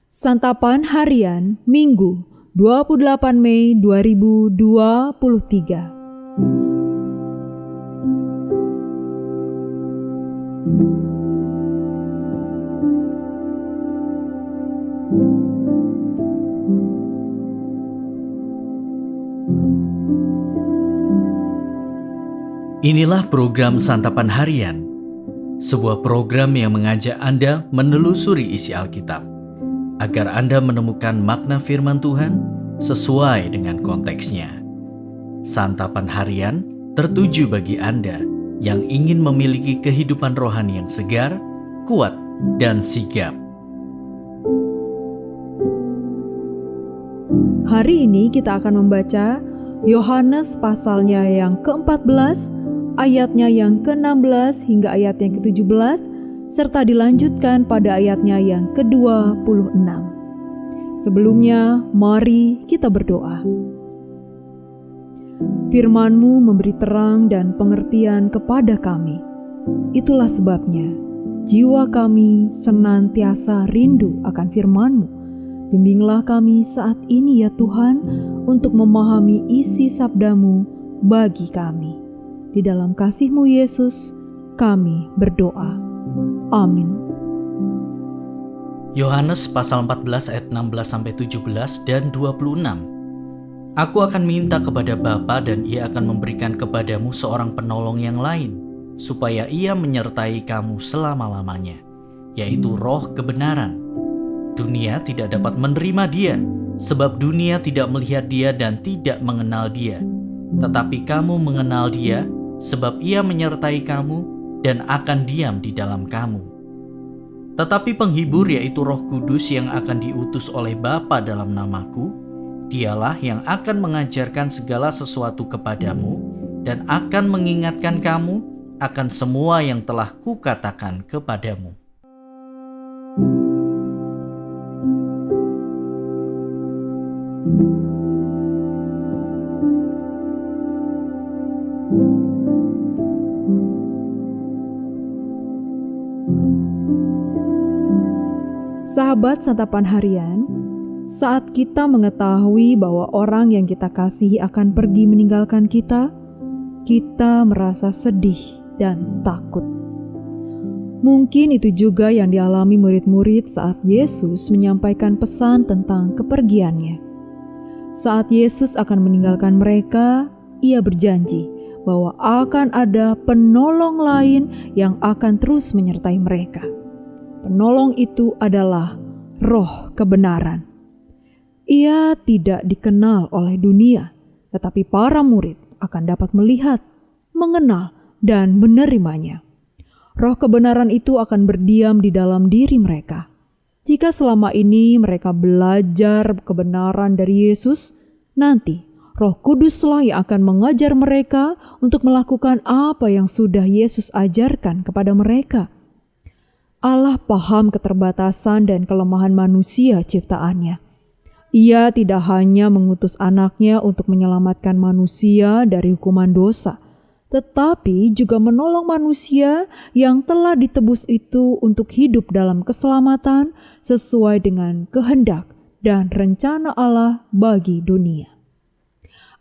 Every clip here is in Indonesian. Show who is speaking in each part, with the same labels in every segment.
Speaker 1: Santapan Harian Minggu 28 Mei 2023.
Speaker 2: Inilah program Santapan Harian, sebuah program yang mengajak Anda menelusuri isi Alkitab, agar Anda menemukan makna firman Tuhan sesuai dengan konteksnya. Santapan Harian tertuju bagi Anda yang ingin memiliki kehidupan rohani yang segar, kuat, dan sigap.
Speaker 1: Hari ini kita akan membaca Yohanes pasalnya yang ke-14, ayatnya yang ke-16 hingga ayat yang ke-17, serta dilanjutkan pada ayatnya yang ke-26. Sebelumnya, mari kita berdoa. Firman-Mu memberi terang dan pengertian kepada kami. Itulah sebabnya jiwa kami senantiasa rindu akan firman-Mu. Bimbinglah kami saat ini ya Tuhan, untuk memahami isi sabda-Mu bagi kami. Di dalam kasih-Mu Yesus, kami berdoa. Amin.
Speaker 2: Yohanes pasal 14 ayat 16-17 dan 26. Aku akan minta kepada Bapa dan Ia akan memberikan kepadamu seorang penolong yang lain, supaya Ia menyertai kamu selama-lamanya, yaitu Roh kebenaran. Dunia tidak dapat menerima Dia, sebab dunia tidak melihat Dia dan tidak mengenal Dia. Tetapi kamu mengenal Dia, sebab Ia menyertai kamu dan akan diam di dalam kamu. Tetapi penghibur, yaitu Roh Kudus yang akan diutus oleh Bapa dalam namaku, Dialah yang akan mengajarkan segala sesuatu kepadamu dan akan mengingatkan kamu akan semua yang telah kukatakan kepadamu.
Speaker 1: Sahabat Santapan Harian, saat kita mengetahui bahwa orang yang kita kasihi akan pergi meninggalkan kita, kita merasa sedih dan takut. Mungkin itu juga yang dialami murid-murid saat Yesus menyampaikan pesan tentang kepergiannya. Saat Yesus akan meninggalkan mereka, Ia berjanji bahwa akan ada penolong lain yang akan terus menyertai mereka. Penolong itu adalah Roh kebenaran. Ia tidak dikenal oleh dunia, tetapi para murid akan dapat melihat, mengenal, dan menerimanya. Roh kebenaran itu akan berdiam di dalam diri mereka. Jika selama ini mereka belajar kebenaran dari Yesus, nanti Roh Kuduslah yang akan mengajar mereka untuk melakukan apa yang sudah Yesus ajarkan kepada mereka. Allah paham keterbatasan dan kelemahan manusia ciptaannya. Ia tidak hanya mengutus anaknya untuk menyelamatkan manusia dari hukuman dosa, tetapi juga menolong manusia yang telah ditebus itu untuk hidup dalam keselamatan sesuai dengan kehendak dan rencana Allah bagi dunia.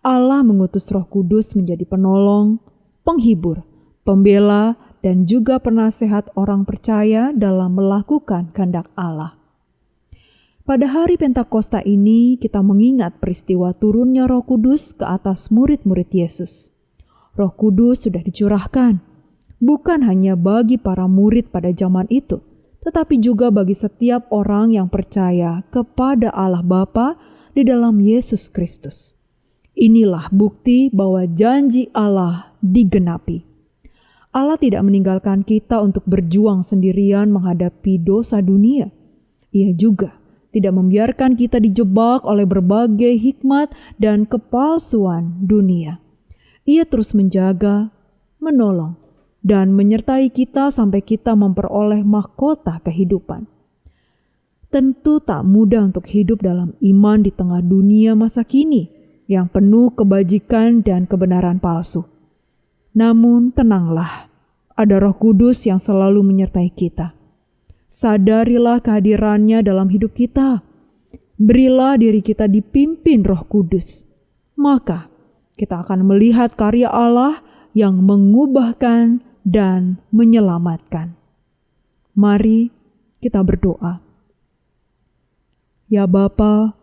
Speaker 1: Allah mengutus Roh Kudus menjadi penolong, penghibur, pembela, dan juga penasehat orang percaya dalam melakukan kehendak Allah. Pada hari Pentakosta ini kita mengingat peristiwa turunnya Roh Kudus ke atas murid-murid Yesus. Roh Kudus sudah dicurahkan, bukan hanya bagi para murid pada zaman itu, tetapi juga bagi setiap orang yang percaya kepada Allah Bapa di dalam Yesus Kristus. Inilah bukti bahwa janji Allah digenapi. Allah tidak meninggalkan kita untuk berjuang sendirian menghadapi dosa dunia. Ia juga tidak membiarkan kita dijebak oleh berbagai hikmat dan kepalsuan dunia. Ia terus menjaga, menolong, dan menyertai kita sampai kita memperoleh mahkota kehidupan. Tentu tak mudah untuk hidup dalam iman di tengah dunia masa kini yang penuh kebajikan dan kebenaran palsu. Namun tenanglah, ada Roh Kudus yang selalu menyertai kita. Sadarilah kehadirannya dalam hidup kita. Berilah diri kita dipimpin Roh Kudus. Maka kita akan melihat karya Allah yang mengubahkan dan menyelamatkan. Mari kita berdoa. Ya Bapa,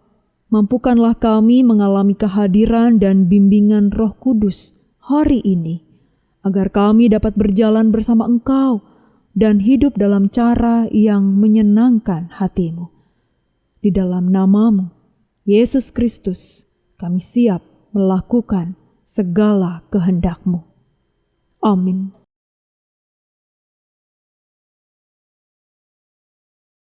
Speaker 1: mampukanlah kami mengalami kehadiran dan bimbingan Roh Kudus hari ini, agar kami dapat berjalan bersama Engkau dan hidup dalam cara yang menyenangkan hati-Mu. Di dalam nama-Mu, Yesus Kristus, kami siap melakukan segala kehendak-Mu. Amin.